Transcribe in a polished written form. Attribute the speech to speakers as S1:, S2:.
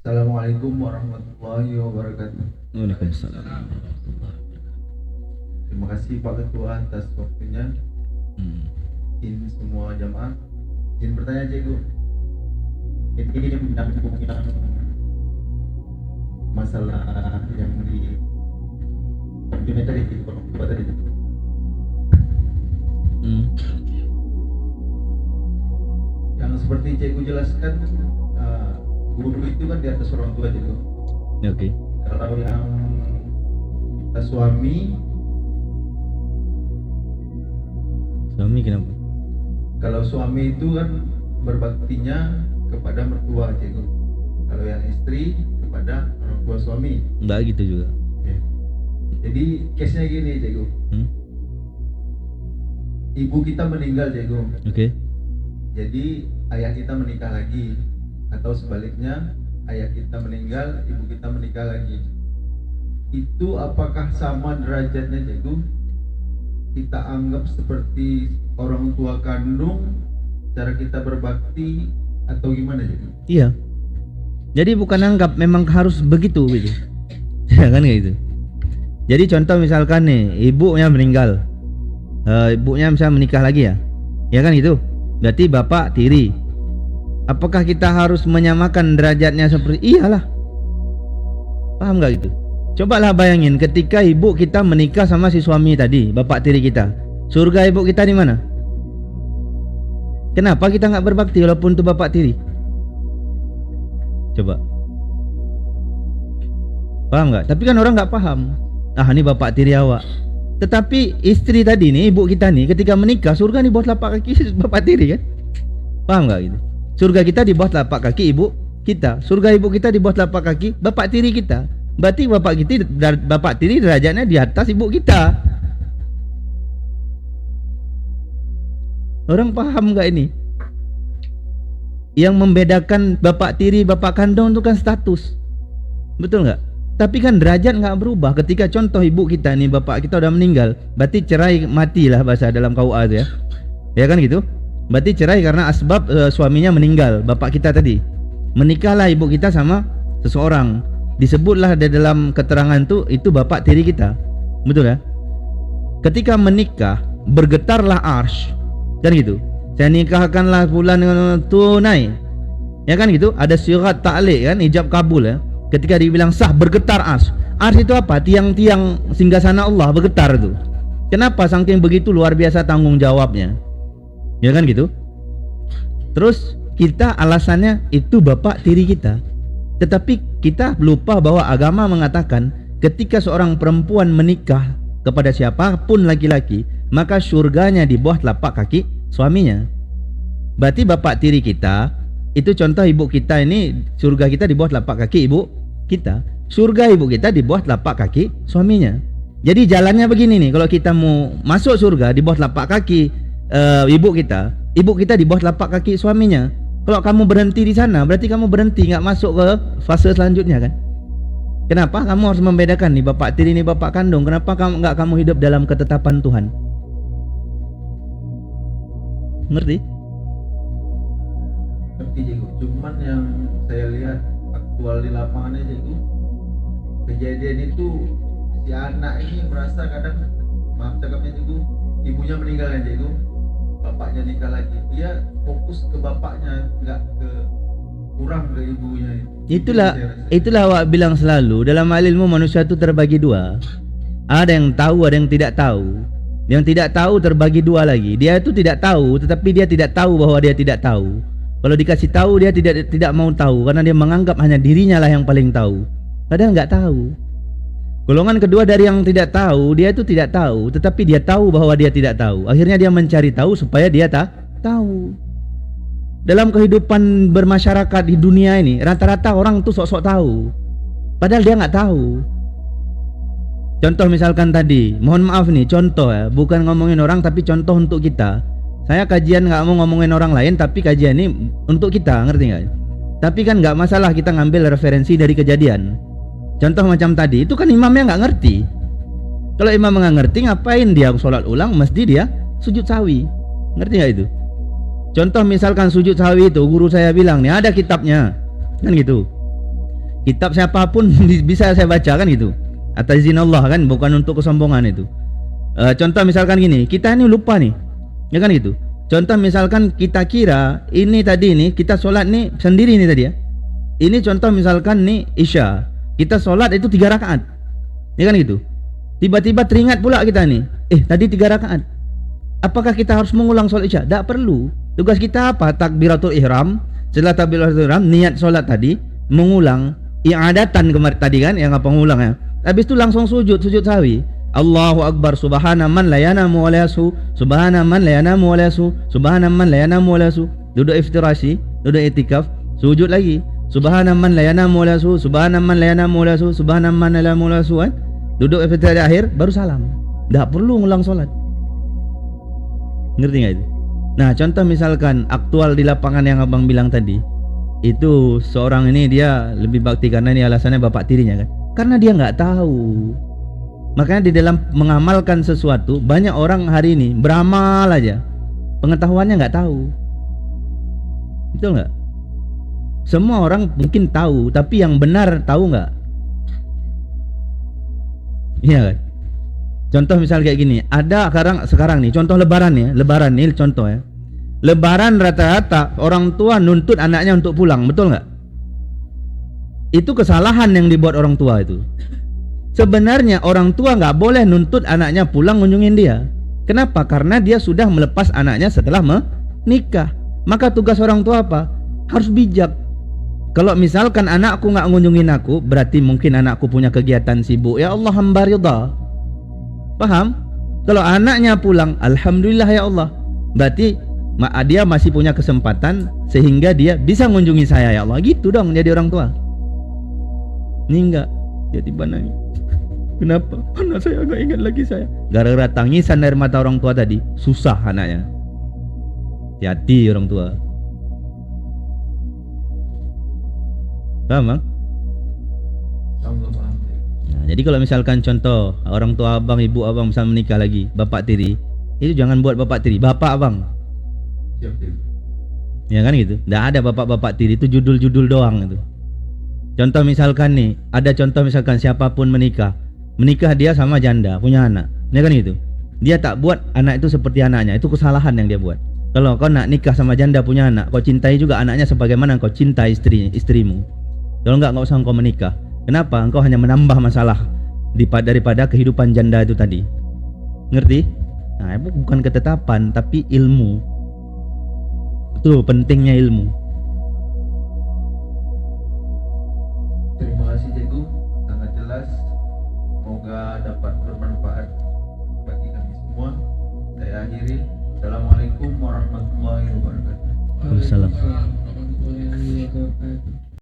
S1: Assalamualaikum warahmatullahi wabarakatuh.
S2: Waalaikumsalam.
S1: Terima kasih Pak Ketua atas waktunya. Izin semua jamaah. Izin bertanya Cikgu. Ini menyambung yang masalah yang di tadi di orang tua tadi. Yang seperti Cikgu jelaskan, guru itu kan di atas orang tua Cikgu.
S2: Oke.
S1: Kalau yang kita suami
S2: Kenapa?
S1: Kalau suami itu kan berbaktinya kepada mertua Cikgu. Kalau yang istri kepada orang tua suami.
S2: Enggak gitu juga.
S1: Oke. Jadi case-nya gini Cikgu. Ibu kita meninggal Cikgu.
S2: Oke.
S1: Jadi ayah kita menikah lagi, atau sebaliknya ayah kita meninggal, ibu kita menikah lagi. Itu apakah sama derajatnya Cikgu? Kita anggap seperti orang tua kandung, cara kita berbakti atau gimana Cikgu?
S2: Iya. Jadi bukan anggap, memang harus begitu gitu. Ya kan kayak gitu. Jadi contoh misalkan nih, ibunya meninggal. Ibunya misalnya menikah lagi ya. Ya kan gitu. Berarti bapak tiri. Apakah kita harus menyamakan derajatnya seperti iyalah. Paham nggak gitu? Cobalah bayangin ketika ibu kita menikah sama si suami tadi, bapak tiri kita. Surga ibu kita di mana? Kenapa kita nggak berbakti walaupun itu bapak tiri? Coba. Paham nggak? Tapi kan orang nggak paham. Ah, ini bapak tiri awak. Tetapi istri tadi nih, ibu kita nih, ketika menikah surga nih bawah telapak kaki bapak tiri kan? Paham nggak gitu? Surga kita di bawah telapak kaki ibu kita. Surga ibu kita di bawah telapak kaki bapak tiri kita. Berarti bapak tiri derajatnya di atas ibu kita. Orang paham nggak ini? Yang membedakan bapak tiri, bapak kandung itu kan status, betul nggak? Tapi kan derajat nggak berubah. Ketika contoh ibu kita nih, bapak kita udah meninggal, berarti cerai mati lah bahasa dalam KUA itu ya. Ya kan gitu? Berarti cerai karena asbab suaminya meninggal, bapak kita tadi. Menikahlah ibu kita sama seseorang. Disebutlah di dalam keterangan itu bapak tiri kita. Betul ya? Ketika menikah, bergetarlah arsy. Kan gitu. Saya nikahkanlah fulan dengan tunai. Ya kan gitu? Ada syirat ta'liq kan, ijab kabul ya. Ketika dibilang sah, bergetar arsy. Arsy itu apa? Tiang-tiang singgasana Allah bergetar itu. Kenapa? Saking begitu luar biasa tanggung jawabnya. Ya kan gitu? Terus kita alasannya itu bapak tiri kita. Tetapi kita lupa bahwa agama mengatakan ketika seorang perempuan menikah kepada siapapun laki-laki, maka surganya di bawah telapak kaki suaminya. Berarti bapak tiri kita itu contoh ibu kita ini, surga kita di bawah telapak kaki ibu kita. Surga ibu kita di bawah telapak kaki suaminya. Jadi jalannya begini nih, kalau kita mau masuk surga di bawah telapak kaki ibu kita di bawah telapak kaki suaminya. Kalau kamu berhenti di sana, berarti kamu berhenti, nggak masuk ke fase selanjutnya kan? Kenapa kamu harus membedakan nih bapak tiri ini bapak kandung? Kenapa kamu hidup dalam ketetapan Tuhan? Ngerti?
S1: Ngerti Cikgu. Cuman yang saya lihat aktual di lapangannya Cikgu, kejadian itu si anak ini merasa kadang, maaf cakapnya Cikgu, ibunya meninggal kan Cikgu, bapaknya nikah lagi, dia fokus ke bapaknya, nggak ke kurang ke ibunya.
S2: Itulah awak bilang selalu dalam hal ilmu manusia itu terbagi dua. Ada yang tahu, ada yang tidak tahu. Yang tidak tahu terbagi dua lagi. Dia itu tidak tahu, tetapi dia tidak tahu bahwa dia tidak tahu. Kalau dikasih tahu dia tidak mau tahu karena dia menganggap hanya dirinya lah yang paling tahu. Padahal nggak tahu. Golongan kedua dari yang tidak tahu, dia itu tidak tahu, tetapi dia tahu bahwa dia tidak tahu. Akhirnya dia mencari tahu supaya dia tahu. Dalam kehidupan bermasyarakat di dunia ini, rata-rata orang tuh sok-sok tahu, padahal dia nggak tahu. Contoh misalkan tadi, mohon maaf nih, contoh ya, bukan ngomongin orang tapi contoh untuk kita. Saya kajian nggak mau ngomongin orang lain, tapi kajian ini untuk kita, ngerti nggak? Tapi kan nggak masalah kita ngambil referensi dari kejadian. Contoh macam tadi, itu kan imamnya nggak ngerti. Kalau imam nggak ngerti, ngapain dia sholat ulang? Mesti dia sujud sawi. Ngerti nggak itu? Contoh misalkan sujud sawi itu, guru saya bilang nih ada kitabnya, kan gitu. Kitab siapapun bisa saya baca kan gitu. Atas izin Allah kan, bukan untuk kesombongan itu. Contoh misalkan gini, kita ini lupa nih, ya kan gitu. Contoh misalkan kita kira ini tadi nih kita sholat nih sendiri nih tadi ya. Ini contoh misalkan nih Isya, kita sholat itu 3 rakaat, ya kan gitu. Tiba-tiba teringat pula kita nih, tadi 3 rakaat. Apakah kita harus mengulang sholat Isya? Tak perlu. Tugas kita apa? Takbiratul ihram. Setelah takbiratul ihram, niat sholat tadi, mengulang i'adatan kemarin tadi kan, yang apa mengulang ya. Habis itu langsung sujud sahwi. Allahu Akbar, subhana man la yanamu wa la yasu, subhana man la yanamu wa la yasu, subhana man la yanamu wa la yasu. Duduk iftirasi, duduk itikaf, sujud lagi. Subhana man la yanamu wa la yasu, subhana man la yanamu wa la yasu, subhana man la yanamu wa la yasu. Duduk iftirasi akhir baru salam. Tak perlu ngulang salat. Ngerti enggak itu? Nah, contoh misalkan aktual di lapangan yang Abang bilang tadi, itu seorang ini dia lebih bakti karena ini alasannya bapak tirinya kan. Karena dia nggak tahu. Makanya di dalam mengamalkan sesuatu, banyak orang hari ini beramal aja, pengetahuannya nggak tahu. Betul nggak? Semua orang mungkin tahu, tapi yang benar tahu nggak? Iya kan? Contoh misal kayak gini, ada sekarang nih, contoh lebaran nih contoh ya. Lebaran rata-rata orang tua nuntut anaknya untuk pulang, betul nggak? Itu kesalahan yang dibuat orang tua itu. Sebenarnya orang tua nggak boleh nuntut anaknya pulang ngunjungin dia. Kenapa? Karena dia sudah melepas anaknya setelah menikah. Maka tugas orang tua apa? Harus bijak. Kalau misalkan anakku nggak ngunjungin aku, berarti mungkin anakku punya kegiatan sibuk. Ya Allah, hamba ridha. Paham? Kalau anaknya pulang, alhamdulillah ya Allah. Berarti dia masih punya kesempatan sehingga dia bisa mengunjungi saya ya Allah. Gitu dong jadi orang tua. Ini enggak. Jadi nangis. Kenapa? Anak saya enggak ingat lagi saya. Gara-gara tangisan dari mata orang tua tadi, susah anaknya. Hati-hati orang tua. Paham, Bang? Nah, jadi kalau misalkan contoh orang tua abang, ibu abang misal menikah lagi, bapak tiri, itu jangan buat bapak tiri, bapak abang. Ya kan gitu. Nggak ada bapak-bapak tiri, itu judul-judul doang itu. Contoh misalkan nih, ada contoh misalkan siapapun menikah dia sama janda, punya anak, ya kan gitu. Dia tak buat anak itu seperti anaknya, itu kesalahan yang dia buat. Kalau kau nak nikah sama janda punya anak, kau cintai juga anaknya sebagaimana kau cintai istrimu. Kalau enggak usah kau menikah. Kenapa? Engkau hanya menambah masalah daripada kehidupan janda itu tadi. Ngerti? Nah, itu bukan ketetapan, tapi ilmu. Itu pentingnya ilmu.
S1: Terima kasih Cikgu, sangat jelas. Semoga dapat bermanfaat bagi kami semua. Saya akhiri. Assalamualaikum warahmatullahi wabarakatuh.
S2: Waalaikumsalam.
S3: Warahmatullahi wabarakatuh.